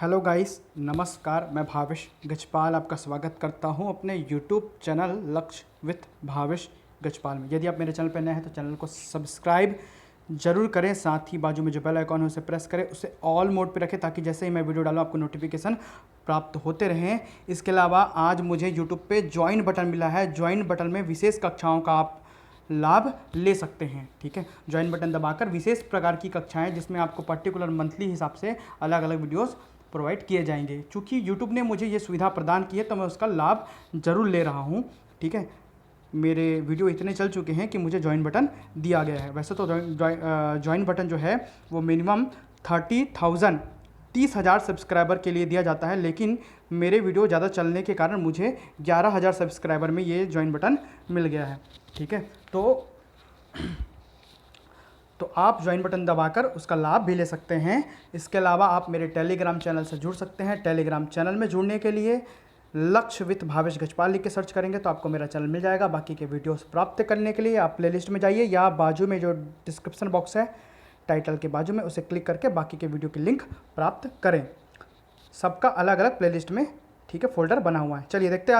Hello guys, नमस्कार। मैं भावेश गजपाल आपका स्वागत करता हूं अपने यूट्यूब चैनल लक्ष्य विथ भावेश गजपाल में। यदि आप मेरे चैनल पर नए हैं तो चैनल को सब्सक्राइब जरूर करें, साथ ही बाजू में जो बेल आइकॉन है उसे प्रेस करें, उसे ऑल मोड पे रखें ताकि जैसे ही मैं वीडियो डालूँ आपको नोटिफिकेशन प्राप्त होते रहें। इसके अलावा आज मुझे यूट्यूब पे ज्वाइन बटन मिला है। ज्वाइन बटन में विशेष कक्षाओं का आप लाभ ले सकते हैं। ठीक है, ज्वाइन बटन दबाकर विशेष प्रकार की कक्षाएं जिसमें आपको पर्टिकुलर मंथली हिसाब से अलग अलग वीडियोस प्रोवाइड किए जाएंगे। चूँकि यूट्यूब ने मुझे ये सुविधा प्रदान की है तो मैं उसका लाभ ज़रूर ले रहा हूँ। ठीक है, मेरे वीडियो इतने चल चुके हैं कि मुझे ज्वाइन बटन दिया गया है। वैसे तो ज्वाइन बटन जो है वो मिनिमम 30,000 सब्सक्राइबर के लिए दिया जाता है, लेकिन मेरे वीडियो ज़्यादा चलने के कारण मुझे 11,000 सब्सक्राइबर में ये ज्वाइन बटन मिल गया है। ठीक है, तो आप ज्वाइन बटन दबाकर उसका लाभ भी ले सकते हैं। इसके अलावा आप मेरे टेलीग्राम चैनल से जुड़ सकते हैं। टेलीग्राम चैनल में जुड़ने के लिए लक्ष्य विथ भावेश गजपाल लिख के सर्च करेंगे तो आपको मेरा चैनल मिल जाएगा। बाकी के वीडियोस प्राप्त करने के लिए आप प्लेलिस्ट में जाइए या बाजू में जो डिस्क्रिप्शन बॉक्स है टाइटल के बाजू में उसे क्लिक करके बाकी के वीडियो की लिंक प्राप्त करें। सबका अलग अलग प्लेलिस्ट में ठीक है फोल्डर बना हुआ है। चलिए देखते हैं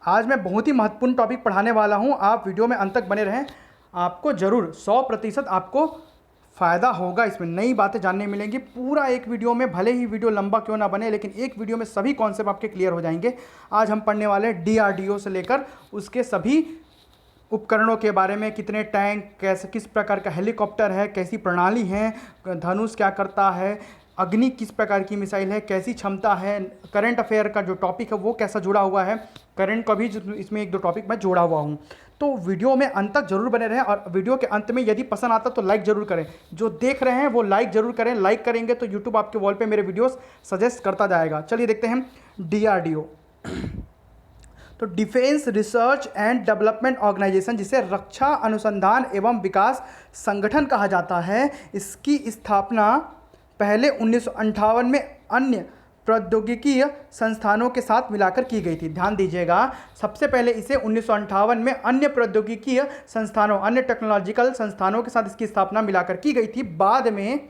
आज मैं बहुत ही महत्वपूर्ण टॉपिक पढ़ाने वाला हूँ। आप वीडियो में अंत तक बने रहें, आपको ज़रूर 100% आपको फ़ायदा होगा। इसमें नई बातें जानने मिलेंगी। पूरा एक वीडियो में, भले ही वीडियो लंबा क्यों ना बने, लेकिन एक वीडियो में सभी कॉन्सेप्ट आपके क्लियर हो जाएंगे। आज हम पढ़ने वाले हैं DRDO से लेकर उसके सभी उपकरणों के बारे में, कितने टैंक, कैसे किस प्रकार का हेलीकॉप्टर है, कैसी प्रणाली है, धनुष क्या करता है, अग्नि किस प्रकार की मिसाइल है, कैसी क्षमता है, करंट अफेयर का जो टॉपिक है वो कैसा जुड़ा हुआ है, करंट का भी इसमें एक दो टॉपिक मैं जोड़ा हुआ हूँ। तो वीडियो में अंत तक जरूर बने रहें और वीडियो के अंत में यदि पसंद आता तो लाइक जरूर करें। जो देख रहे हैं वो लाइक जरूर करें। लाइक करेंगे तो यूट्यूब आपके वॉल पे मेरे वीडियोस सजेस्ट करता जाएगा। चलिए देखते हैं DRDO। तो defence research and development organisation, जिसे रक्षा अनुसंधान एवं विकास संगठन कहा जाता है, इसकी स्थापना पहले 1958 में अन्य प्रौद्योगिकीय संस्थानों के साथ मिलाकर की गई थी। ध्यान दीजिएगा, सबसे पहले इसे 1958 में अन्य प्रौद्योगिकीय संस्थानों, अन्य टेक्नोलॉजिकल संस्थानों के साथ इसकी स्थापना मिलाकर की गई थी। बाद में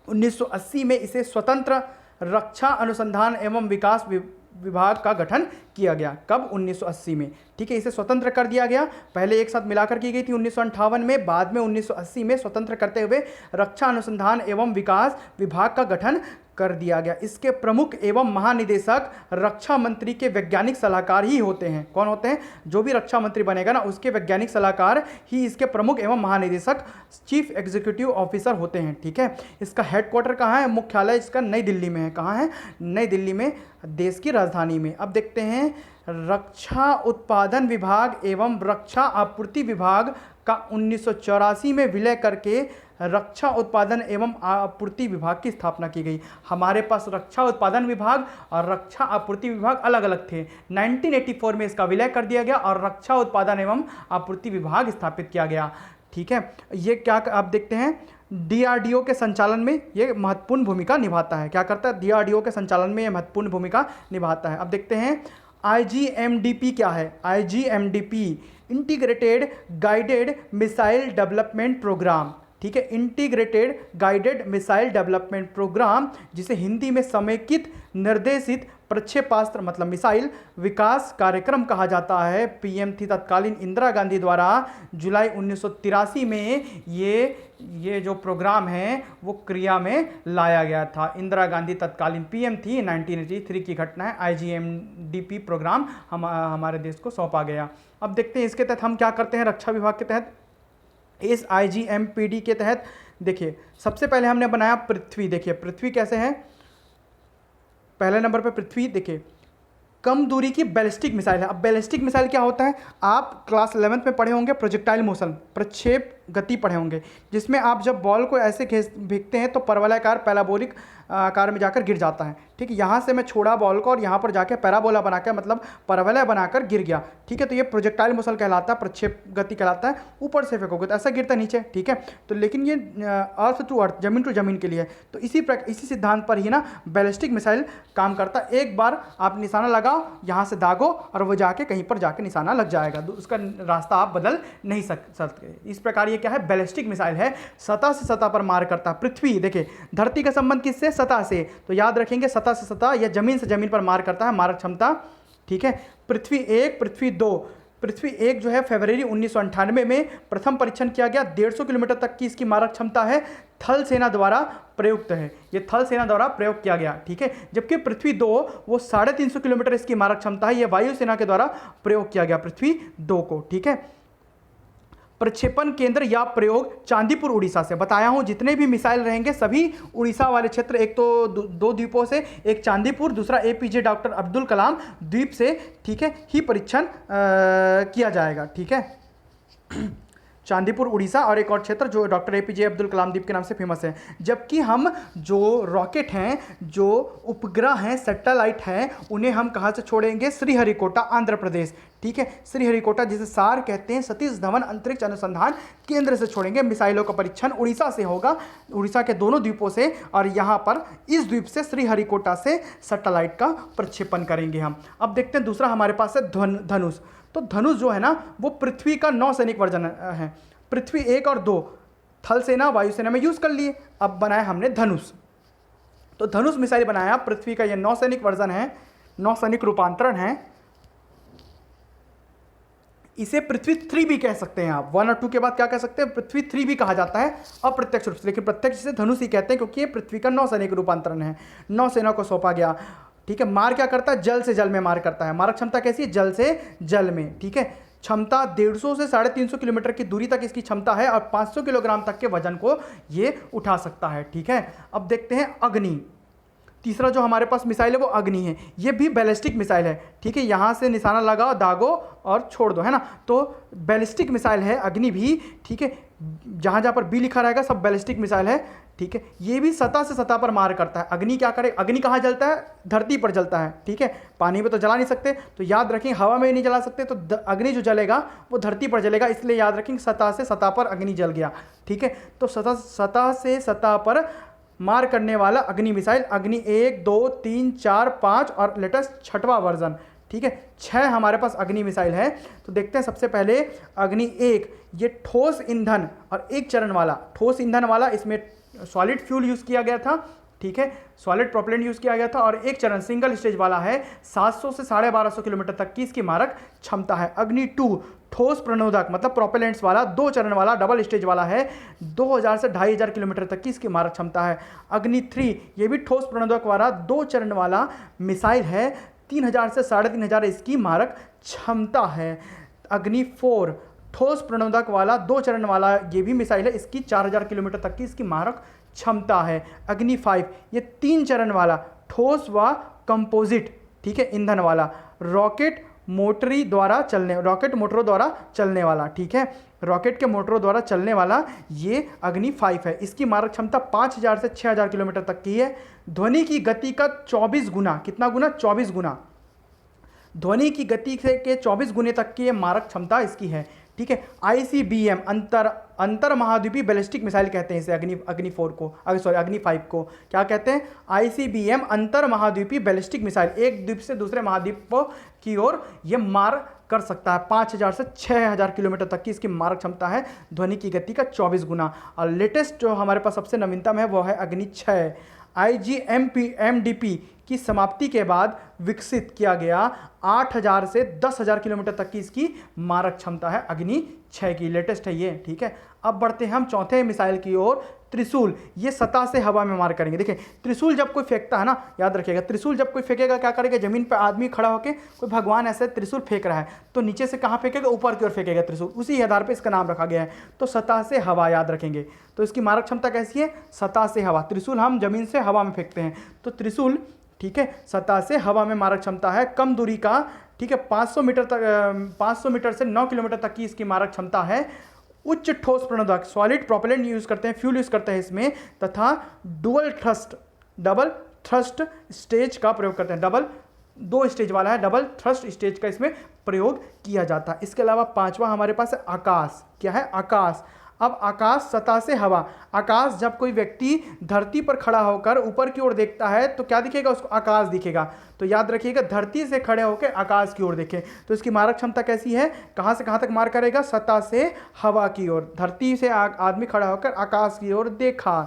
1980 में इसे स्वतंत्र रक्षा अनुसंधान एवं विकास विभाग का गठन किया गया। कब? 1980 में। ठीक है, इसे स्वतंत्र कर दिया गया। पहले एक साथ मिलाकर की गई थी 1958 में, बाद में 1980 में स्वतंत्र करते हुए रक्षा अनुसंधान एवं विकास विभाग का गठन कर दिया गया। इसके प्रमुख एवं महानिदेशक रक्षा मंत्री के वैज्ञानिक सलाहकार ही होते हैं। कौन होते हैं? जो भी रक्षा मंत्री बनेगा ना, उसके वैज्ञानिक सलाहकार ही इसके प्रमुख एवं महानिदेशक, चीफ एग्जीक्यूटिव ऑफिसर होते हैं। ठीक है, इसका हेडक्वार्टर कहाँ है? मुख्यालय इसका नई दिल्ली में है। कहाँ है? नई दिल्ली में, देश की राजधानी में। अब देखते हैं, रक्षा उत्पादन विभाग एवं रक्षा आपूर्ति विभाग का 1984 में विलय करके रक्षा उत्पादन एवं आपूर्ति विभाग की स्थापना की गई। हमारे पास रक्षा उत्पादन विभाग और रक्षा आपूर्ति विभाग अलग अलग थे। 1984 में इसका विलय कर दिया गया और रक्षा उत्पादन एवं आपूर्ति विभाग स्थापित किया गया। ठीक है, ये क्या आप देखते हैं, DRDO के संचालन में ये महत्वपूर्ण भूमिका निभाता है। क्या करता है? DRDO के संचालन में ये महत्वपूर्ण भूमिका निभाता है। अब देखते हैं IGMDP क्या है। IGMDP integrated guided missile development programme. ठीक है, integrated guided missile development programme, जिसे हिंदी में समेकित निर्देशित प्रक्षेपास्त्र मतलब मिसाइल विकास कार्यक्रम कहा जाता है। PM थी तत्कालीन इंदिरा गांधी द्वारा। जुलाई 1983 में ये जो प्रोग्राम है वो क्रिया में लाया गया था। इंदिरा गांधी तत्कालीन PM थी। 1983 की घटना है। IGMDP प्रोग्राम हमारे देश को सौंपा गया। अब देखते हैं इसके तहत हम क्या करते हैं। रक्षा विभाग के तहत, इस IGMPD के तहत देखिए, सबसे पहले हमने बनाया पृथ्वी। देखिए पृथ्वी कैसे है, पहले नंबर पे पृथ्वी। देखिए, कम दूरी की बैलिस्टिक मिसाइल है। अब बैलिस्टिक मिसाइल क्या होता है? आप क्लास 11th में पढ़े होंगे, प्रोजेक्टाइल मोशन, प्रक्षेप गति पढ़े होंगे, जिसमें आप जब बॉल को ऐसे फेंकते हैं तो परवलयाकार पैराबोलिक आकार में जाकर गिर जाता है। ठीक है, यहाँ से मैं छोड़ा बॉल को और यहाँ पर जाके पैराबोला बनाकर, मतलब परवलय बनाकर गिर गया। ठीक है, तो ये प्रोजेक्टाइल मोशन कहलाता है, प्रक्षेप गति कहलाता है। ऊपर से फेंकोगे तो ऐसा गिरता है नीचे। ठीक है, तो लेकिन ये अर्थ टू अर्थ, जमीन टू जमीन के लिए है। तो इसी सिद्धांत पर ही ना बैलिस्टिक मिसाइल काम करता है। एक बार आप निशाना लगाओ, यहाँ से दागो और वो जाके कहीं पर जाके निशाना लग जाएगा, उसका रास्ता आप बदल नहीं सकते। इस प्रकार ये ये क्या है, बैलिस्टिक मिसाइल है, सतह से सतह पर मार करता है। पृथ्वी, देखिए धरती का संबंध किससे, सतह से, तो याद रखेंगे सतह से सतह या जमीन से जमीन पर मार करता है, मारक क्षमता, ठीक है। पृथ्वी 1, पृथ्वी 2, पृथ्वी 1 जो है फरवरी 1998 में प्रथम परीक्षण किया गया, 150 किलोमीटर तक की इसकी मारक क्षमता है, थल सेना द्वारा प्रयुक्त है, ये थल सेना द्वारा प्रयोग किया गया, ठीक है। जबकि पृथ्वी 2 वो 350 किलोमीटर इसकी मारक क्षमता है, ये वायुसेना के द्वारा प्रयोग किया गया पृथ्वी 2 को, ठीक है। प्रक्षेपण केंद्र या प्रयोग चांदीपुर उड़ीसा से, बताया हूं जितने भी मिसाइल रहेंगे सभी उड़ीसा वाले क्षेत्र, एक तो दो द्वीपों से, एक चांदीपुर, दूसरा एपीजे डॉक्टर अब्दुल कलाम द्वीप से, ठीक है, ही परीक्षण किया जाएगा, ठीक है। चांदीपुर उड़ीसा और एक और क्षेत्र जो डॉक्टर एपीजे अब्दुल कलाम द्वीप के नाम से फेमस है। जबकि हम जो रॉकेट हैं, जो उपग्रह हैं, सैटेलाइट हैं, उन्हें हम कहाँ से छोड़ेंगे, श्रीहरिकोटा आंध्र प्रदेश, ठीक है। श्रीहरिकोटा जिसे सार कहते हैं, सतीश धवन अंतरिक्ष अनुसंधान केंद्र से छोड़ेंगे। मिसाइलों का परीक्षण उड़ीसा से होगा, उड़ीसा के दोनों द्वीपों से, और यहाँ पर इस द्वीप से श्रीहरिकोटा से सैटेलाइट का प्रक्षेपण करेंगे हम। अब देखते हैं दूसरा हमारे पास है धनुष। तो धनुष जो है ना वो पृथ्वी का नौसैनिक वर्जन है। पृथ्वी 1 और 2 थल सेना वायुसेना में यूज कर लिए, अब बनाया हमने धनुष। तो धनुष मिसाइल बनाया, पृथ्वी का ये नौसैनिक वर्जन है, नौसैनिक रूपांतरण है। इसे पृथ्वी 3 भी कह सकते हैं आप, 1 और 2 के बाद क्या कह सकते हैं, पृथ्वी 3 भी कहा जाता है अप्रत्यक्ष रूप से, लेकिन प्रत्यक्ष से धनुष ही कहते हैं क्योंकि ये पृथ्वी का नौसैनिक रूपांतरण है, नौसेना को सौंपा गया, ठीक है। मार क्या करता है, जल से जल में मार करता है। मारक क्षमता कैसी है, जल से जल में, ठीक है। क्षमता 150 से 350 किलोमीटर की दूरी तक इसकी क्षमता है और 500 किलोग्राम तक के वजन को ये उठा सकता है, ठीक है। अब देखते हैं अग्नि, तीसरा जो हमारे पास मिसाइल है वो अग्नि है। ये भी बैलिस्टिक मिसाइल है, ठीक है। यहाँ से निशाना लगाओ, दागो और छोड़ दो, है ना। तो बैलिस्टिक मिसाइल है अग्नि भी, ठीक है। जहाँ जहाँ पर बी लिखा रहेगा सब बैलिस्टिक मिसाइल है, ठीक है। ये भी सतह से सतह पर मार करता है। अग्नि क्या करे, अग्नि कहाँ जलता है, धरती पर जलता है, ठीक है। पानी में तो जला नहीं सकते, तो याद रखें हवा में नहीं जला सकते, तो अग्नि जो जलेगा वो धरती पर जलेगा, इसलिए याद रखें सतह से सतह पर अग्नि जल गया, ठीक है। तो सतह से सतह पर मार करने वाला अग्नि मिसाइल, अग्नि 1, 2, 3, 4, 5 और लेटेस्ट 6वां वर्जन, ठीक है। 6 हमारे पास अग्नि मिसाइल है। तो देखते हैं सबसे पहले अग्नि 1, ये ठोस ईंधन और एक चरण वाला, ठोस ईंधन वाला, इसमें सॉलिड फ्यूल यूज़ किया गया था, ठीक है, सॉलिड प्रोपेलेंट यूज़ किया गया था, और एक चरण सिंगल स्टेज वाला है, 700 से 1250 किलोमीटर तक की इसकी मारक क्षमता है। अग्नि 2 ठोस प्रणोदक मतलब प्रोपेलेंट्स वाला, 2 चरण वाला, डबल स्टेज वाला है, 2000 से 2500 किलोमीटर तक की इसकी मारक क्षमता है। अग्नि 3 ये भी ठोस प्रणोदक वाला 2 चरण वाला मिसाइल है, 3000 से 3500 इसकी मारक क्षमता है। अग्नि 4 ठोस प्रणोदक वाला 2 चरण वाला ये भी मिसाइल है, इसकी 4000 किलोमीटर तक की इसकी मारक क्षमता है। अग्नि 5 ये 3 चरण वाला ठोस व कंपोजिट, ठीक है, ईंधन वाला, रॉकेट मोटरों द्वारा चलने वाला, ठीक है, रॉकेट के मोटरों द्वारा चलने वाला ये अग्नि 5 है। इसकी मारक क्षमता 5000 से 6000 किलोमीटर तक की है। ध्वनि की गति का 24 गुना, कितना गुना, 24 गुना, ध्वनि की गति से के 24 गुने तक की ये मारक क्षमता इसकी है, ठीक है। ICBM अंतर महाद्वीपीय बैलिस्टिक मिसाइल कहते हैं इसे, अग्नि 4 को, अग्नि 5 को क्या कहते हैं, ICBM अंतर महाद्वीपीय बैलिस्टिक मिसाइल, एक द्वीप से दूसरे महाद्वीप की ओर ये मार कर सकता है। 5000 से 6000 किलोमीटर तक की इसकी मारक क्षमता है, ध्वनि की गति का 24 गुना। और लेटेस्ट जो हमारे पास सबसे नवीनतम है वो है अग्नि 6, IGMDP की समाप्ति के बाद विकसित किया गया, 8000 से 10000 किलोमीटर तक की इसकी मारक क्षमता है, अग्नि 6 की, लेटेस्ट है ये, ठीक है। अब बढ़ते हैं हम चौथे मिसाइल की ओर, त्रिशूल। ये सतह से हवा में मार करेंगे। देखिए त्रिशूल जब कोई फेंकता है ना, याद रखिएगा, त्रिशूल जब कोई फेंकेगा क्या करेगा, जमीन पर आदमी खड़ा होकर, कोई भगवान ऐसे त्रिशूल फेंक रहा है तो नीचे से कहाँ फेंकेगा, ऊपर की ओर फेंकेगा त्रिशूल, उसी आधार पर इसका नाम रखा गया है। तो सतह से हवा याद रखेंगे। तो इसकी मारक क्षमता कैसी है, सतह से हवा, त्रिशूल हम जमीन से हवा में फेंकते हैं, तो त्रिशूल, ठीक है, सतह से हवा में मारक क्षमता है, कम दूरी का, ठीक है, 500 मीटर से 9 किलोमीटर तक की इसकी मारक क्षमता है। उच्च ठोस प्रणोदक सॉलिड प्रोपेलेंट यूज करते हैं, फ्यूल यूज करते हैं इसमें, तथा डबल थ्रस्ट स्टेज का प्रयोग करते हैं, 2 स्टेज वाला है, डबल थ्रस्ट स्टेज का इसमें प्रयोग किया जाता है। इसके अलावा 5वां हमारे पास है आकाश। क्या है, आकाश। अब आकाश, सतह से हवा। आकाश, जब कोई व्यक्ति धरती पर खड़ा होकर ऊपर की ओर देखता है तो क्या दिखेगा उसको? आकाश दिखेगा। तो याद रखिएगा, धरती से खड़े होकर आकाश की ओर देखें। तो इसकी मारक क्षमता कैसी है? कहाँ से कहाँ तक मार करेगा? सतह से हवा की ओर। धरती से आदमी खड़ा होकर आकाश की ओर देखा,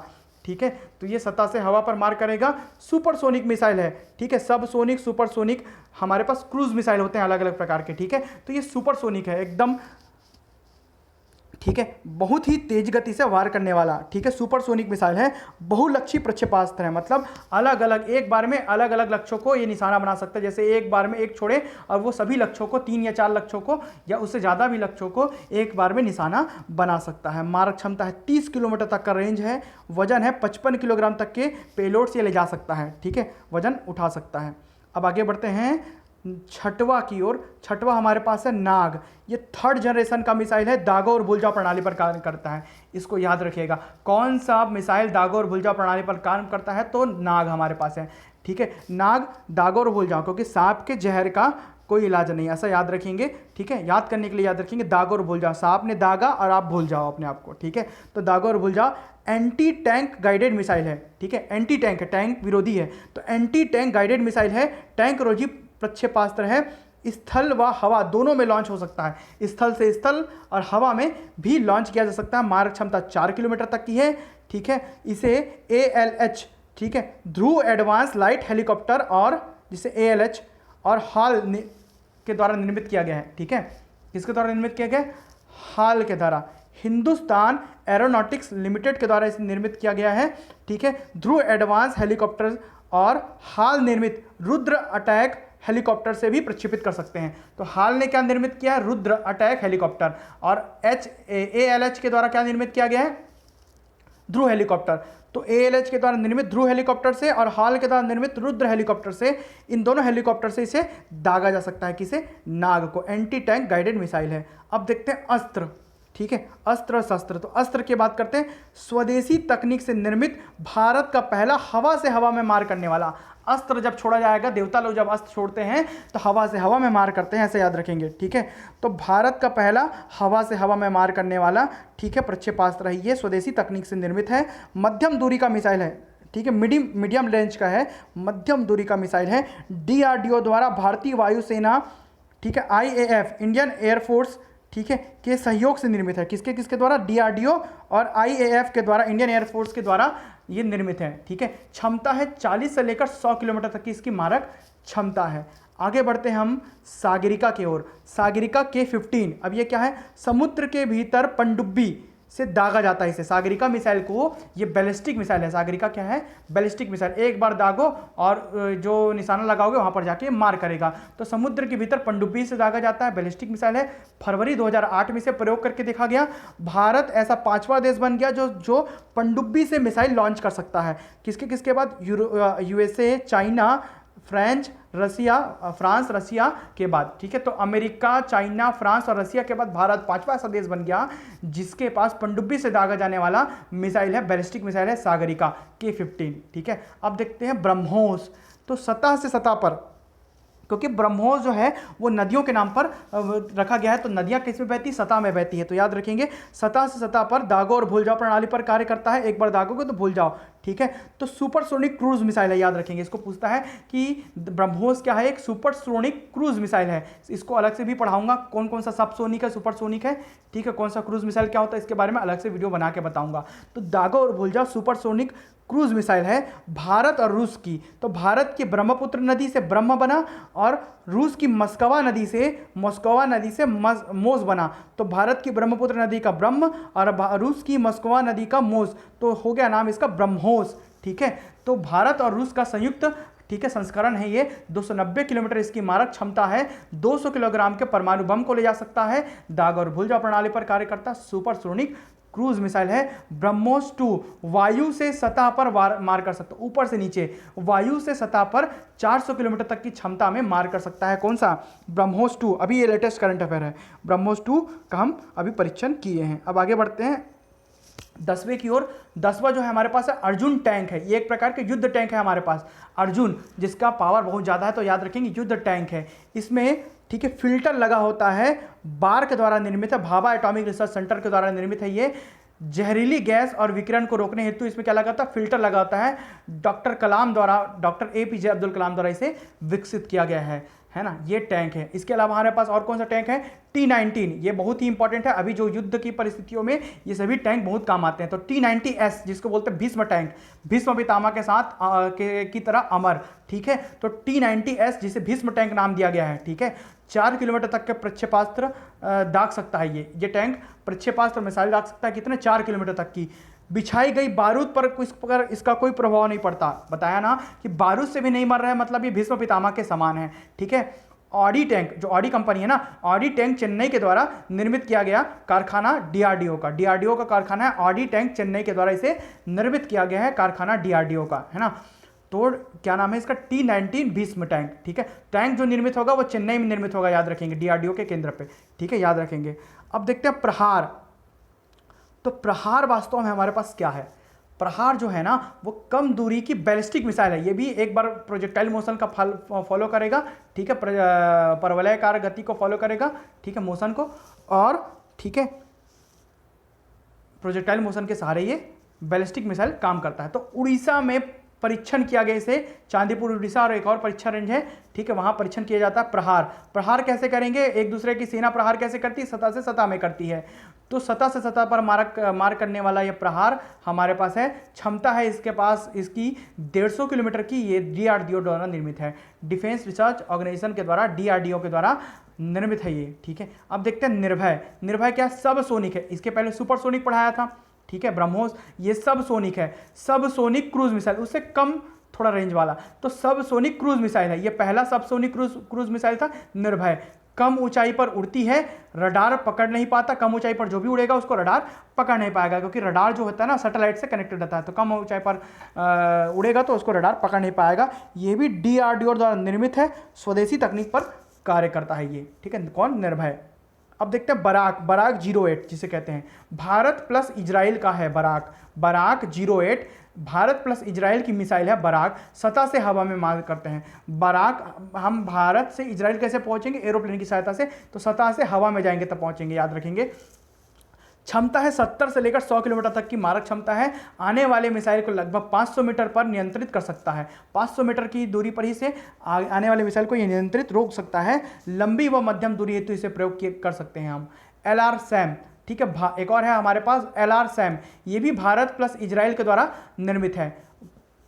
ठीक है, तो ये सतह से हवा पर मार करेगा। सुपरसोनिक मिसाइल है, ठीक है, सब सोनिक, सुपरसोनिक, हमारे पास क्रूज मिसाइल होते हैं अलग अलग प्रकार के, ठीक है, तो ये सुपरसोनिक है एकदम, ठीक है, बहुत ही तेज गति से वार करने वाला, ठीक है, सुपरसोनिक मिसाइल है। बहुलक्षी प्रक्षेपास्त्र है, मतलब अलग अलग, एक बार में अलग अलग लक्ष्यों को ये निशाना बना सकता है। जैसे एक बार में एक छोड़े और वो सभी लक्ष्यों को, 3 या 4 लक्ष्यों को या उससे ज़्यादा भी लक्ष्यों को एक बार में निशाना बना सकता है। मारक क्षमता है 30 किलोमीटर तक का रेंज है। वजन है 55 किलोग्राम तक के पेलोड से ले जा सकता है, ठीक है, वजन उठा सकता है। अब आगे बढ़ते हैं छठवा की ओर। छठवा हमारे पास है नाग। ये 3rd जनरेशन का मिसाइल है, दागो और भूल जाओ प्रणाली पर कार्य करता है। इसको याद रखिएगा, कौन सा मिसाइल दागो और भूल जाओ प्रणाली पर काम करता है? तो नाग हमारे पास है, ठीक है, नाग, दागो और भूल जाओ, क्योंकि सांप के जहर का कोई इलाज नहीं, ऐसा याद रखेंगे, ठीक है, याद करने के लिए याद रखेंगे, दागो और भूल जाओ, सांप ने दागा और आप भूल जाओ अपने आप को, ठीक है, तो दागो और भूल जाओ। एंटी टैंक गाइडेड मिसाइल है, ठीक है, एंटी टैंक है, टैंक विरोधी है, तो एंटी टैंक गाइडेड मिसाइल है। टैंक रोधी प्रक्षेपास्त्र है, स्थल व हवा दोनों में लॉन्च हो सकता है, स्थल से स्थल और हवा में भी लॉन्च किया जा सकता है। मारक क्षमता 4 किलोमीटर तक की है, ठीक है। इसे ALH, ठीक है, ध्रुव एडवांस लाइट हेलीकॉप्टर, और जिसे ALH और हाल के द्वारा निर्मित किया गया है, ठीक है, किसके द्वारा निर्मित किया गया? हाल के द्वारा, हिंदुस्तान एरोनॉटिक्स लिमिटेड के द्वारा इसे निर्मित किया गया है, ठीक है। ध्रुव एडवांस हेलीकॉप्टर और हाल निर्मित रुद्र अटैक हेलीकॉप्टर से भी प्रक्षेपित कर सकते हैं। तो हाल ने क्या निर्मित किया है? Rudra attack helicopter. और ALH के द्वारा क्या निर्मित किया गया है? ध्रुव हेलीकॉप्टर। तो ALH के द्वारा निर्मित ध्रुव हेलीकॉप्टर से और हाल के द्वारा निर्मित रुद्र हेलीकॉप्टर से, इन दोनों हेलीकॉप्टर से इसे दागा जा सकता है। किसे? नाग को। एंटी टैंक गाइडेड मिसाइल है। अब देखते हैं अस्त्र, ठीक है, अस्त्र शस्त्र। तो अस्त्र की बात करते हैं। स्वदेशी तकनीक से निर्मित भारत का पहला हवा से हवा में मार करने वाला अस्त्र जब छोड़ा जाएगा, देवता लोग जब अस्त्र छोड़ते हैं तो हवा से हवा में मार करते हैं, ऐसे याद रखेंगे, ठीक है। तो भारत का पहला हवा से हवा में मार करने वाला, ठीक है, प्रक्षेपास्त्र है, ये स्वदेशी तकनीक से निर्मित है। मध्यम दूरी का मिसाइल है, ठीक है, मीडियम रेंज का है, मध्यम दूरी का मिसाइल है। DRDO द्वारा भारतीय वायुसेना, ठीक है, IAF इंडियन एयरफोर्स, ठीक है, के सहयोग से निर्मित है। किसके किसके द्वारा? DRDO और IAF के द्वारा, इंडियन एयरफोर्स के द्वारा ये निर्मित है, ठीक है। क्षमता है 40 से लेकर 100 किलोमीटर तक की इसकी मारक क्षमता है। आगे बढ़ते हैं हम सागरिका की ओर। सागरिका K-15। अब ये क्या है? समुद्र के भीतर पनडुब्बी से दागा जाता है इसे। सागरिका मिसाइल को, ये बैलिस्टिक मिसाइल है। सागरिका क्या है? Ballistic missile. एक बार दागो और जो निशाना लगाओगे वहां पर जाके मार करेगा। तो समुद्र के भीतर पनडुब्बी से दागा जाता है, बैलिस्टिक मिसाइल है। फरवरी 2008 में इसे प्रयोग करके देखा गया। भारत ऐसा 5वां देश बन गया जो पनडुब्बी से मिसाइल लॉन्च कर सकता है। किसके किसके बाद? USA, चाइना, फ्रांस, रसिया के बाद, ठीक है। तो अमेरिका, चाइना, फ्रांस और रसिया के बाद भारत 5वां ऐसा देश बन गया जिसके पास पनडुब्बी से दागा जाने वाला मिसाइल है, बैलिस्टिक मिसाइल है, सागरिका K-15, ठीक है। अब देखते हैं ब्रह्मोस। तो सतह से सतह पर, क्योंकि ब्रह्मोस जो है वो नदियों के नाम पर रखा गया है, तो नदियां किस में बहती? सतह में बहती है। तो याद रखेंगे, सतह से सतह पर दागो और भूल जाओ प्रणाली पर कार्य करता है। एक बार दागोगे तो भूल जाओ, ठीक है। तो सुपरसोनिक क्रूज मिसाइल है, याद रखेंगे। इसको पूछता है कि ब्रह्मोस क्या है? एक सुपरसोनिक क्रूज मिसाइल है। इसको अलग से भी पढ़ाऊंगा, कौन कौन सा सबसोनिक है, सुपरसोनिक है, ठीक है, कौन सा क्रूज मिसाइल क्या होता है, इसके बारे में अलग से वीडियो बना के बताऊंगा। तो दागो और भूल जाओ सुपरसोनिक क्रूज मिसाइल है भारत और रूस की। तो भारत की ब्रह्मपुत्र नदी से ब्रह्म बना और रूस की मस्कवा नदी से मोज बना। तो भारत की ब्रह्मपुत्र नदी का ब्रह्म और रूस की मस्कवा नदी का मोज, तो हो गया नाम इसका ब्रह्मोस, ठीक है। तो भारत और रूस का संयुक्त, ठीक है, संस्करण है ये। 290 किलोमीटर इसकी मारक क्षमता है। 200 किलोग्राम के परमाणु बम को ले जा सकता है। दागा और भूल जाओ प्रणाली पर कार्य करता सुपरसोनिक क्रूज मिसाइल है। ब्रह्मोस 2 वायु से सतह पर मार कर सकता है, ऊपर से नीचे वायु से सतह पर 400 किलोमीटर तक की क्षमता में मार कर सकता है। कौन सा? ब्रह्मोस 2। अभी ये लेटेस्ट करंट अफेयर है। ब्रह्मोस 2 का हम अभी परीक्षण किए हैं। अब आगे बढ़ते हैं 10वें की ओर। 10वां जो है हमारे पास है अर्जुन टैंक है। ये एक प्रकार के युद्ध टैंक है हमारे पास, अर्जुन, जिसका पावर बहुत ज़्यादा है। तो याद रखेंगे युद्ध टैंक है। इसमें, ठीक है, फिल्टर लगा होता है, बार के द्वारा निर्मित है, भाभा एटॉमिक रिसर्च सेंटर के द्वारा निर्मित है ये। जहरीली गैस और विकिरण को रोकने हेतु इसमें क्या लगा होता है, फिल्टर लगा होता है। डॉक्टर कलाम द्वारा, डॉक्टर APJ अब्दुल कलाम द्वारा इसे विकसित किया गया है ना। ये टैंक है। इसके अलावा हमारे पास और कौन सा टैंक है, T-19। ये बहुत ही इंपॉर्टेंट है, अभी जो युद्ध की परिस्थितियों में ये सभी टैंक बहुत काम आते हैं। तो T-90S जिसको बोलते हैं भीष्म टैंक, भीष्म पितामह के साथ की तरह अमर, ठीक है। तो T-90S जिसे भीष्म टैंक नाम दिया गया है, ठीक है। 4 किलोमीटर तक के प्रक्षेपास्त्र दाग सकता है ये टैंक प्रक्षेपास्त्र मिसाइल दाग सकता है, कितने, 4 किलोमीटर तक की। बिछाई गई बारूद पर इस पर इसका कोई प्रभाव नहीं पड़ता। बताया ना कि बारूद से भी नहीं मर रहा है, मतलब ये भीष्म पितामह के समान है, ठीक है। ऑडी टैंक, जो ऑडी कंपनी है ना, ऑडी टैंक चेन्नई के द्वारा निर्मित किया गया कारखाना DRDO का कारखाना है। ऑडी टैंक चेन्नई के द्वारा इसे निर्मित किया गया है, कारखाना DRDO का, है ना। तो क्या नाम है इसका, T-19 भीष्म टैंक, ठीक है। टैंक जो निर्मित होगा वो चेन्नई में निर्मित होगा, याद रखेंगे, DRDO के केंद्र पे, ठीक है, याद रखेंगे। अब देखते हैं प्रहार। तो प्रहार वास्तव में हमारे पास क्या है, प्रहार जो है ना वो कम दूरी की बैलिस्टिक मिसाइल है। ये भी एक बार प्रोजेक्टाइल मोशन का फॉलो करेगा, ठीक है, परवलयकार गति को फॉलो करेगा, ठीक है, मोशन को, और ठीक है प्रोजेक्टाइल मोशन के सहारे ये बैलिस्टिक मिसाइल काम करता है। तो उड़ीसा में परीक्षण किया गया इसे, चांदीपुर उड़ीसा, और एक और परीक्षण रेंज है, ठीक है, वहां परीक्षण किया जाता है। प्रहार कैसे करेंगे, एक दूसरे की सेना प्रहार कैसे करती है, सतह से सतह में करती है। तो सतह से सतह पर मार करने वाला ये प्रहार हमारे पास है। क्षमता है इसके पास इसकी 150 किलोमीटर की। ये DRDO द्वारा निर्मित है, डिफेंस रिसर्च ऑर्गेनाइजेशन के द्वारा, DRDO के द्वारा निर्मित है ये, ठीक है। अब देखते हैं निर्भय। निर्भय क्या, सब सोनिक है। इसके पहले सुपरसोनिक पढ़ाया था, ठीक है, ब्रह्मोस। ये सब सोनिक है, सब सोनिक क्रूज मिसाइल, उससे कम थोड़ा रेंज वाला। तो सब सोनिक क्रूज मिसाइल है, ये पहला सब सोनिक क्रूज मिसाइल था निर्भय। कम ऊंचाई पर उड़ती है, रडार पकड़ नहीं पाता। कम ऊंचाई पर जो भी उड़ेगा उसको रडार पकड़ नहीं पाएगा, क्योंकि रडार जो होता है ना सैटेलाइट से कनेक्टेड रहता है। तो कम ऊंचाई पर उड़ेगा तो उसको रडार पकड़ नहीं पाएगा। ये भी DRDO द्वारा निर्मित है, स्वदेशी तकनीक पर कार्य करता है ये, ठीक है। कौन, निर्भय। अब देखते हैं बराक 08 जिसे कहते हैं, भारत प्लस इजराइल का है बराक 08, भारत प्लस इजराइल की मिसाइल है बराक। सतह से हवा में मार करते हैं बराक। हम भारत से इजराइल कैसे पहुंचेंगे, एरोप्लेन की सहायता से, तो सतह से हवा में जाएंगे तब पहुंचेंगे, याद रखेंगे। क्षमता है 70 से लेकर 100 किलोमीटर तक की मारक क्षमता है। आने वाले मिसाइल को लगभग 500 मीटर पर नियंत्रित कर सकता है। 500 मीटर की दूरी पर ही से आने वाले मिसाइल को ये नियंत्रित रोक सकता है। लंबी व मध्यम दूरी हेतु इसे प्रयोग कर सकते हैं हम। LR SAM, ठीक है, एक और है हमारे पास LR SAM, ये भी भारत प्लस इजराइल के द्वारा निर्मित है।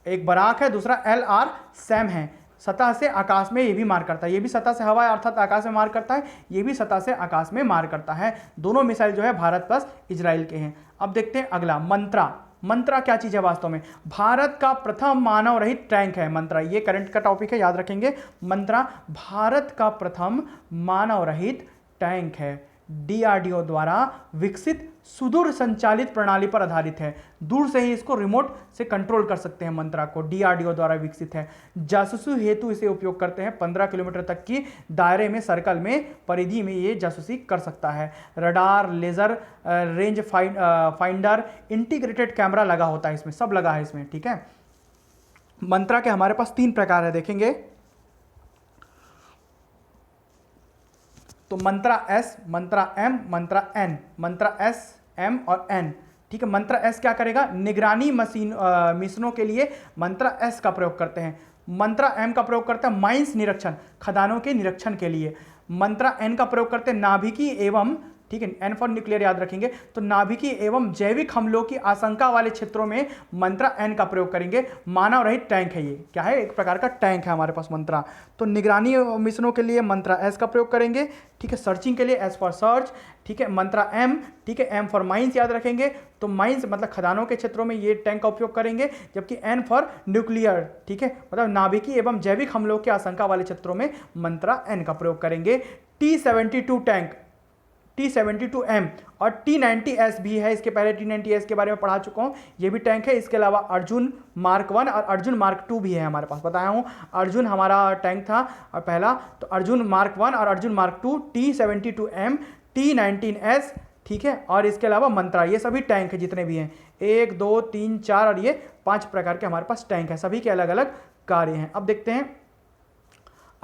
एक बराक है, दूसरा LR SAM है। सतह से आकाश में ये भी मार करता है, ये भी सतह से हवा अर्थात आकाश में मार करता है, ये भी सतह से आकाश में मार करता है। दोनों मिसाइल जो है भारत प्लस इजराइल के हैं। अब देखते हैं अगला, मंत्रा क्या चीज़ है वास्तव में, भारत का प्रथम मानव रहित टैंक है मंत्रा। ये करंट का टॉपिक है, याद रखेंगे। मंत्रा भारत का प्रथम मानव रहित टैंक है, DRDO द्वारा विकसित सुदूर संचालित प्रणाली पर आधारित है। दूर से ही इसको रिमोट से कंट्रोल कर सकते हैं मंत्रा को, DRDO द्वारा विकसित है। जासूसी हेतु इसे उपयोग करते हैं। 15 किलोमीटर तक की दायरे में, सर्कल में, परिधि में ये जासूसी कर सकता है। Radar, laser, range finder, integrated camera लगा होता है इसमें, सब लगा है इसमें, ठीक है। मंत्रा के हमारे पास 3 प्रकार है, देखेंगे तो मंत्रा S, मंत्रा M, मंत्रा N, मंत्रा S, M और N, ठीक है। मंत्रा S क्या करेगा, निगरानी मिशनों के लिए मंत्रा S का प्रयोग करते हैं। मंत्रा M का प्रयोग करते हैं माइंस निरीक्षण, खदानों के निरीक्षण के लिए। मंत्रा N का प्रयोग करते हैं नाभिकीय एवं, ठीक है, N फॉर न्यूक्लियर याद रखेंगे, तो नाभिकीय एवं जैविक हमलों की आशंका वाले क्षेत्रों में मंत्रा N का प्रयोग करेंगे। मानव रहित टैंक है ये, क्या है, एक प्रकार का टैंक है हमारे पास मंत्रा। तो निगरानी मिशनों के लिए मंत्रा S का प्रयोग करेंगे, ठीक है। सर्चिंग के लिए S फॉर सर्च, ठीक है। मंत्रा M, ठीक है, M फॉर माइंस याद रखेंगे, तो माइंस मतलब खदानों के क्षेत्रों में ये टैंक का उपयोग करेंगे। जबकि N फॉर न्यूक्लियर, ठीक है, मतलब नाभिकीय एवं जैविक हमलों की आशंका वाले क्षेत्रों में मंत्रा N का प्रयोग करेंगे। T-72 टैंक, T-72M और T-90S भी है, इसके पहले T-90S के बारे में पढ़ा चुका हूँ, ये भी टैंक है। इसके अलावा अर्जुन मार्क 1 और अर्जुन मार्क 2 भी है हमारे पास, बताया हूँ। अर्जुन हमारा टैंक था और पहला, तो अर्जुन मार्क 1 और अर्जुन मार्क 2, T-72M, T-19S, ठीक है। और इसके अलावा मंत्रा, ये सभी टैंक है जितने भी हैं, 1, 2, 3, 4 और ये 5 प्रकार के हमारे पास टैंक है, सभी के अलग अलग कार्य हैं। अब देखते हैं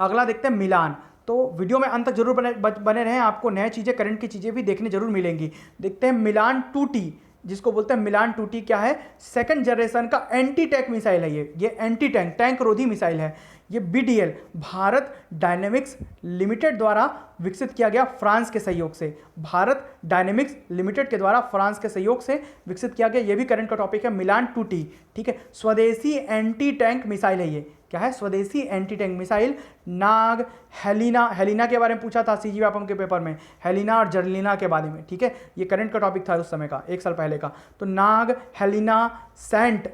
अगला, देखते हैं मिलान। तो वीडियो में अंत तक जरूर बने रहें, आपको नए चीज़ें, करंट की चीज़ें भी देखने जरूर मिलेंगी। देखते हैं मिलान 2T, जिसको बोलते हैं मिलान 2T क्या है, सेकंड जनरेशन का एंटी टैंक मिसाइल है ये एंटी टैंक टैंक रोधी मिसाइल है। ये BDL भारत डायनेमिक्स लिमिटेड द्वारा विकसित किया गया फ्रांस के सहयोग से, भारत डायनेमिक्स लिमिटेड के द्वारा फ्रांस के सहयोग से विकसित किया गया। ये भी करंट का टॉपिक है, मिलान 2T, ठीक है। स्वदेशी एंटी टैंक मिसाइल है ये, क्या है, स्वदेशी एंटी टैंक मिसाइल। नाग, हेलिना के बारे में पूछा था CG व्यापम के पेपर में, हेलिना और जर्लिना के बारे में, ठीक है। ये करंट का टॉपिक था उस समय का, 1 साल पहले का। तो नाग, हेलिना, सेंट,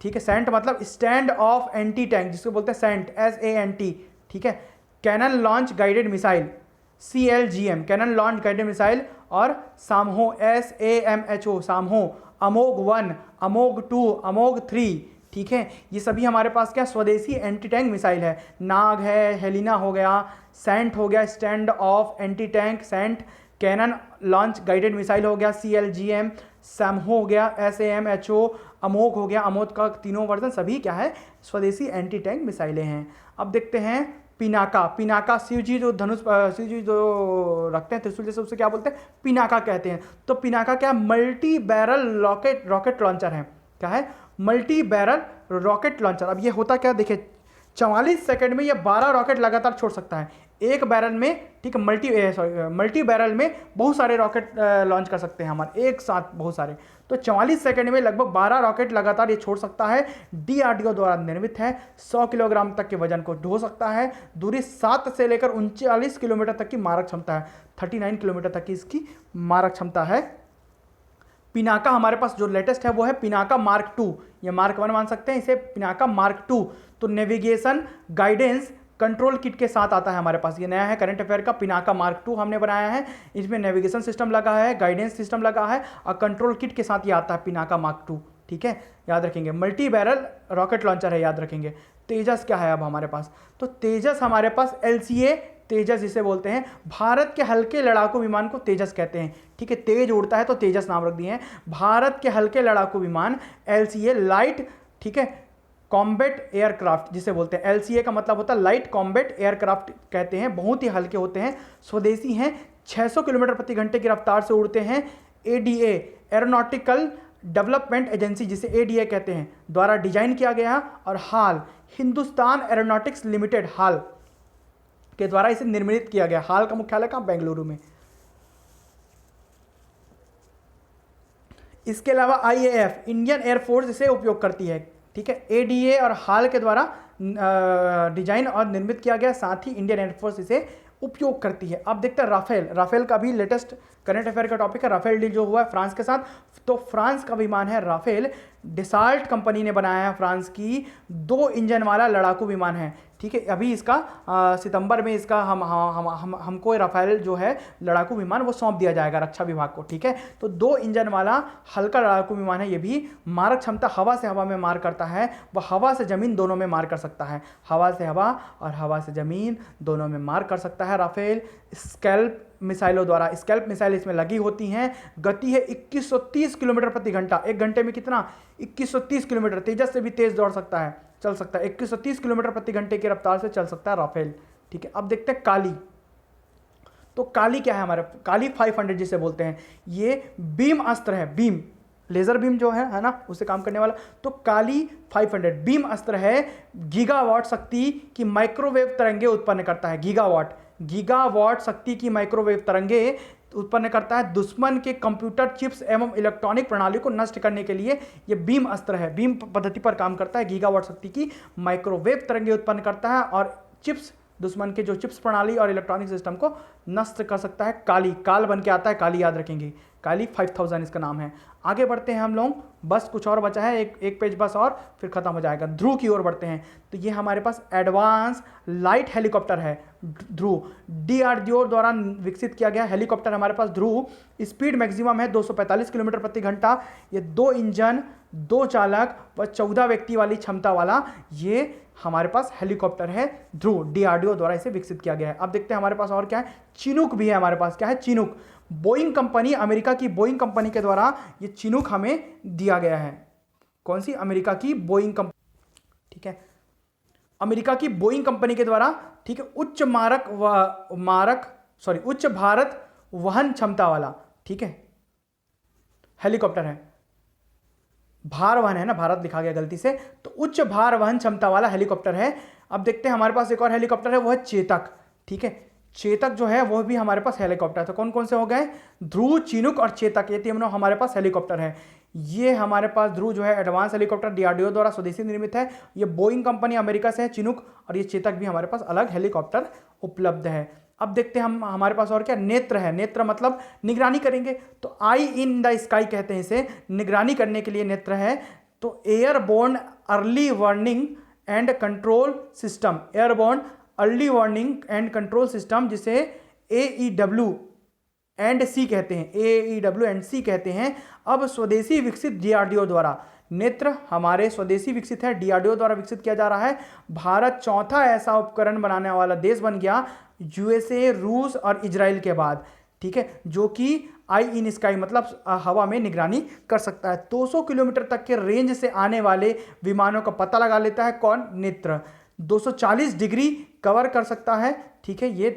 ठीक है, सेंट मतलब स्टैंड ऑफ एंटी टैंक, जिसको बोलते हैं सेंट, SANT, ठीक है। Cannon launch guided missile, CLGM, cannon launch guided missile. और सामहो, SAMHO, सामहो, अमोग 1, अमोग 2, अमोग 3, ठीक है। ये सभी हमारे पास क्या स्वदेशी एंटी टैंक मिसाइल है। नाग है, हेलिना हो गया, सेंट हो गया stand off anti tank SANT, cannon launch guided missile हो गया CLGM, सैमहो हो गया SAMHO, अमोग हो गया, अमोग का तीनों वर्जन सभी क्या है स्वदेशी एंटी टैंक मिसाइलें हैं। अब देखते हैं पिनाका, शिव जी जो रखते हैं त्रिशूल जैसे, उससे क्या बोलते हैं, पिनाका कहते हैं। तो पिनाका क्या, मल्टी बैरल रॉकेट लॉन्चर है, क्या है, मल्टी बैरल रॉकेट लॉन्चर। अब ये होता क्या, देखिए 44 सेकंड में ये 12 रॉकेट लगातार छोड़ सकता है एक बैरल में, ठीक है। मल्टी बैरल में बहुत सारे रॉकेट लॉन्च कर सकते हैं हमारे एक साथ, बहुत सारे। तो 44 सेकंड में लगभग 12 रॉकेट लगातार ये छोड़ सकता है। DRDO द्वारा निर्मित है, 100 किलोग्राम तक के वजन को ढो सकता है। दूरी 7 से लेकर 39 किलोमीटर तक की मारक क्षमता है, 39 किलोमीटर तक की इसकी मारक क्षमता है। पिनाका हमारे पास जो लेटेस्ट है वो है पिनाका मार्क 2, ये मार्क 1 मान सकते हैं इसे, पिनाका मार्क 2। तो नेविगेशन गाइडेंस कंट्रोल किट के साथ आता है हमारे पास, ये नया है करंट अफेयर का, पिनाका मार्क 2 हमने बनाया है। इसमें नेविगेशन सिस्टम लगा है, गाइडेंस सिस्टम लगा है और कंट्रोल किट के साथ ये आता है पिनाका मार्क 2, ठीक है, याद रखेंगे। मल्टी बैरल रॉकेट लॉन्चर है, याद रखेंगे। तेजस क्या है अब हमारे पास, तो तेजस हमारे पास LCA तेजस जिसे बोलते हैं, भारत के हल्के लड़ाकू विमान को तेजस कहते हैं, ठीक है। तेज उड़ता है तो तेजस नाम रख दिए हैं। भारत के हल्के लड़ाकू विमान LCA लाइट, ठीक है, कॉम्बैट एयरक्राफ्ट जिसे बोलते हैं। LCA का मतलब होता है लाइट कॉम्बैट एयरक्राफ्ट कहते हैं, बहुत ही हल्के होते हैं, स्वदेशी हैं, 600 किलोमीटर प्रति घंटे की रफ्तार से उड़ते हैं। ADA एरोनॉटिकल डेवलपमेंट एजेंसी जिसे ADA कहते हैं द्वारा डिजाइन किया गया और हाल हिंदुस्तान एरोनॉटिक्स लिमिटेड हाल के द्वारा इसे निर्मित किया गया। हाल का मुख्यालय कहाँ, बेंगलुरु में। इसके अलावा IAF इंडियन एयरफोर्स इसे उपयोग करती है, ठीक है। ADA और हाल के द्वारा डिजाइन और निर्मित किया गया, साथ ही इंडियन एयरफोर्स इसे उपयोग करती है। अब देखते हैं राफेल का भी लेटेस्ट करंट अफेयर का टॉपिक है। राफेल डील जो हुआ है फ्रांस के साथ, तो फ्रांस का विमान है राफेल, डिसाल्ट कंपनी ने बनाया है, फ्रांस की 2 इंजन वाला लड़ाकू विमान है, ठीक है। अभी इसका सितंबर में इसका हमको राफेल जो है लड़ाकू विमान वो सौंप दिया जाएगा रक्षा विभाग को, ठीक है। तो 2 इंजन वाला हल्का लड़ाकू विमान है, ये भी मारक क्षमता हवा से हवा में मार करता है, वह हवा से जमीन दोनों में मार कर सकता है, हवा से हवा और हवा से जमीन दोनों में मार कर सकता है राफेल। स्कैल्प मिसाइलों द्वारा, स्कैल्प मिसाइल इसमें लगी होती हैं, गति है 2130 किलोमीटर प्रति घंटा, 1 घंटे में कितना 2130 किलोमीटर, तेजस से भी तेज दौड़ सकता है, चल सकता है, 2130 किलोमीटर प्रति घंटे की रफ्तार से चल सकता है राफेल, ठीक है। अब देखते हैं काली, तो काली क्या है हमारे, काली 500 जिसे बोलते हैं, ये बीम अस्त्र है, बीम लेजर बीम जो है ना, उससे काम करने वाला। तो काली 500 बीम अस्त्र है, गीगावाट शक्ति की माइक्रोवेव तरंगे उत्पन्न करता है, गीगावाट शक्ति की माइक्रोवेव तरंगे उत्पन्न करता है। दुश्मन के कंप्यूटर चिप्स एवं इलेक्ट्रॉनिक प्रणाली को नष्ट करने के लिए यह बीम अस्त्र है, बीम पद्धति पर काम करता है, गीगावाट शक्ति की माइक्रोवेव तरंगे उत्पन्न करता है और चिप्स, दुश्मन के जो चिप्स प्रणाली और इलेक्ट्रॉनिक सिस्टम को नष्ट कर सकता है। काल बन के आता है, काली याद रखेंगे, काली 5000 इसका नाम है। आगे बढ़ते हैं हम लोग, बस कुछ और बचा है, एक पेज बस और फिर खत्म हो जाएगा। ध्रुव की ओर बढ़ते हैं, तो ये हमारे पास एडवांस लाइट हेलीकॉप्टर है ध्रुव, DRDO द्वारा विकसित किया गया हेलीकॉप्टर हमारे पास ध्रुव। स्पीड मैक्सिमम है 245 किलोमीटर प्रति घंटा, ये 2 इंजन, 2 चालक व 14 व्यक्ति वाली क्षमता वाला ये हमारे पास हेलीकॉप्टर है ध्रुव, DRDO द्वारा इसे विकसित किया गया है। अब देखते हैं हमारे पास और क्या है, चिनूक भी है हमारे पास, क्या है चिनूक, बोइंग कंपनी, अमेरिका की बोइंग कंपनी के द्वारा ये चिनूक हमें दिया गया है। कौन सी, अमेरिका की बोइंग कंपनी, ठीक है, अमेरिका की बोइंग कंपनी के द्वारा, ठीक है, उच्च भारत वहन क्षमता वाला, ठीक है, हेलीकॉप्टर है। भार वहन है ना, भारत लिखा गया गलती से, तो उच्च भार वहन क्षमता वाला हेलीकॉप्टर है। अब देखते हैं हमारे पास एक और हेलीकॉप्टर है, वो है चेतक। ठीक है, चेतक जो है वो भी हमारे पास हेलीकॉप्टर। तो कौन कौन से हो गए? ध्रुव, चिनूक और चेतक, ये तीनों हमारे पास हेलीकॉप्टर है। ये हमारे पास ध्रुव जो है एडवांस हेलीकॉप्टर डीआरडीओ द्वारा स्वदेशी निर्मित है। ये बोइंग कंपनी अमेरिका से है, चिनूक और ये चेतक भी हमारे पास अलग हेलीकॉप्टर उपलब्ध है। अब देखते हैं हम हमारे पास और क्या, नेत्र है। नेत्र मतलब निगरानी करेंगे, तो आई इन द स्काई कहते हैं इसे, निगरानी करने के लिए नेत्र है। तो airborne early warning and control system, airborne early warning and control system, जिसे AEW एंड सी कहते हैं, AEW एंड सी कहते हैं। अब स्वदेशी विकसित डीआरडीओ द्वारा, नेत्र हमारे स्वदेशी विकसित है, डीआरडीओ द्वारा विकसित किया जा रहा है। भारत चौथा ऐसा उपकरण बनाने वाला देश बन गया, USA, रूस और इजराइल के बाद। ठीक है, जो कि आई इन स्काई मतलब हवा में निगरानी कर सकता है। 200 किलोमीटर तक के रेंज से आने वाले विमानों का पता लगा लेता है कौन? नेत्र। 240 डिग्री कवर कर सकता है। ठीक है, ये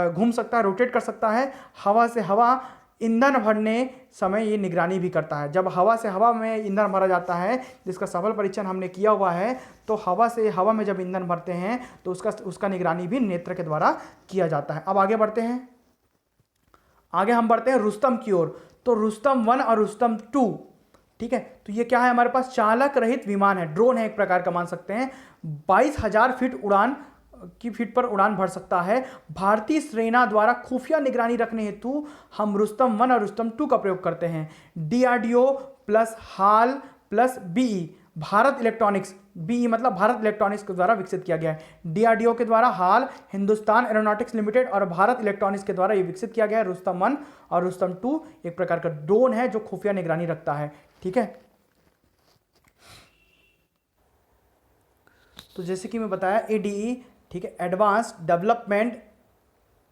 घूम सकता है, रोटेट कर सकता है। हवा से हवा ईंधन भरने समय ये निगरानी भी करता है। जब हवा से हवा में ईंधन भरा जाता है, जिसका सफल परीक्षण हमने किया हुआ है, तो हवा से हवा में जब ईंधन भरते हैं तो उसका निगरानी भी नेत्र के द्वारा किया जाता है। अब आगे बढ़ते हैं, आगे हम बढ़ते हैं रुस्तम की ओर। तो रुस्तम 1 और रुस्तम 2, ठीक है, तो ये क्या है? हमारे पास चालक रहित विमान है, ड्रोन है एक प्रकार का मान सकते हैं। 22,000 फीट पर उड़ान भर सकता है। भारतीय सेना द्वारा खुफिया निगरानी रखने हेतु हम रुस्तम 1 और रुस्तम 2 का प्रयोग करते हैं। DRDO plus HAL plus BE, Bharat Electronics, BE मतलब भारत इलेक्ट्रॉनिक्स के द्वारा विकसित किया गया है। डीआरडीओ के द्वारा हाल, हिंदुस्तान एरोनॉटिक्स लिमिटेड और भारत इलेक्ट्रॉनिक्स के द्वारा ये विकसित किया गया है। रुस्तम 1 और रुस्तम 2 एक प्रकार का ड्रोन है जो खुफिया निगरानी रखता है। ठीक है, तो जैसे कि मैं बताया ADE, ठीक है, एडवांस डेवलपमेंट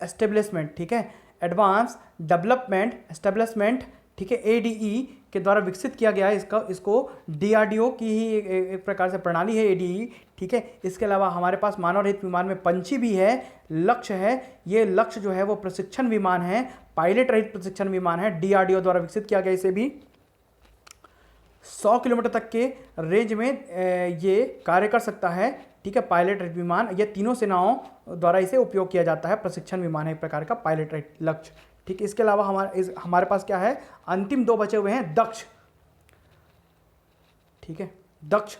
एस्टेब्लिशमेंट, ठीक है, एडवांस डेवलपमेंट एस्टेब्लिशमेंट, ठीक है, ADE के द्वारा विकसित किया गया है। इसको DRDO की ही एक प्रकार से प्रणाली है ADE। ठीक है, इसके अलावा हमारे पास मानव रहित विमान में पंछी भी है, लक्ष्य है। ये लक्ष्य जो है वो प्रशिक्षण विमान है, पायलट रहित प्रशिक्षण विमान है, DRDO द्वारा विकसित किया गया। इसे भी 100 किलोमीटर तक के रेंज में ये कार्य कर सकता है। ठीक है, पायलट रहित विमान, ये तीनों सेनाओं द्वारा इसे उपयोग किया जाता है। प्रशिक्षण विमान है एक प्रकार का, पायलट रहित लक्ष्य। ठीक है, इसके अलावा हमारे पास क्या है? अंतिम 2 बचे हुए हैं, दक्ष। ठीक है, दक्ष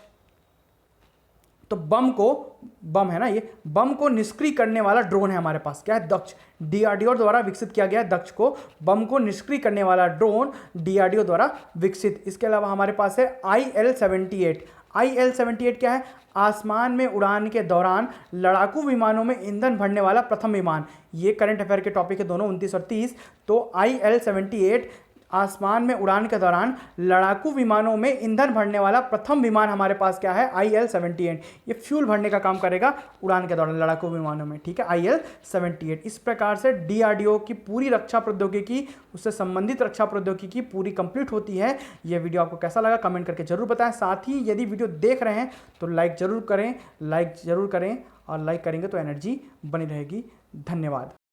तो बम है ना, ये बम को निष्क्रिय करने वाला ड्रोन है हमारे पास। क्या है? दक्ष। डीआरडीओ द्वारा विकसित किया गया है दक्ष को, बम को निष्क्रिय करने वाला ड्रोन डीआरडीओ द्वारा विकसित। इसके अलावा हमारे पास है IL-78। IL-78 क्या है? आसमान में उड़ान के दौरान लड़ाकू विमानों में ईंधन भरने वाला प्रथम विमान। ये करंट अफेयर के टॉपिक है दोनों, 29 और 30। तो IL-78 आसमान में उड़ान के दौरान लड़ाकू विमानों में ईंधन भरने वाला प्रथम विमान हमारे पास क्या है? IL-78। ये फ्यूल भरने का काम करेगा उड़ान के दौरान लड़ाकू विमानों में। ठीक है, IL-78। इस प्रकार से DRDO की पूरी रक्षा प्रौद्योगिकी, उससे संबंधित रक्षा प्रौद्योगिकी पूरी कंप्लीट होती है। यह वीडियो आपको कैसा लगा कमेंट करके जरूर बताएं। साथ ही यदि वीडियो देख रहे हैं तो लाइक जरूर करें और लाइक करेंगे तो एनर्जी बनी रहेगी। धन्यवाद।